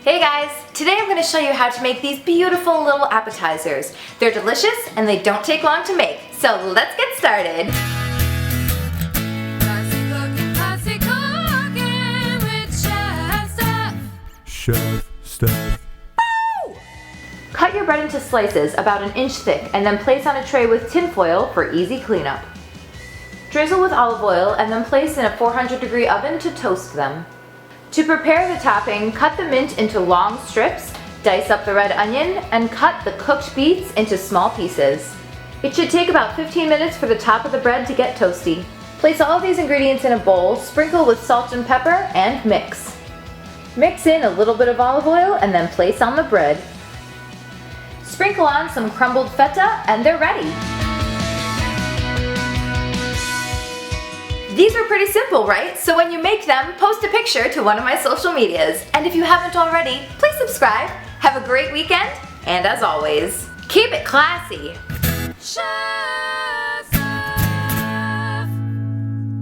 Hey guys! Today I'm going to show you how to make these beautiful little appetizers. They're delicious and they don't take long to make, so let's get started! Chef Steph. Cut your bread into slices about an inch thick and then place on a tray with tin foil for easy cleanup. Drizzle with olive oil and then place in a 400-degree oven to toast them. To prepare the topping, cut the mint into long strips, dice up the red onion, and cut the cooked beets into small pieces. It should take about 15 minutes for the top of the bread to get toasty. Place all of these ingredients in a bowl, sprinkle with salt and pepper, and mix. Mix in a little bit of olive oil and then place on the bread. Sprinkle on some crumbled feta and they're ready. These are pretty simple, right? So when you make them, post a picture to one of my social medias. And if you haven't already, please subscribe. Have a great weekend, and as always, keep it classy.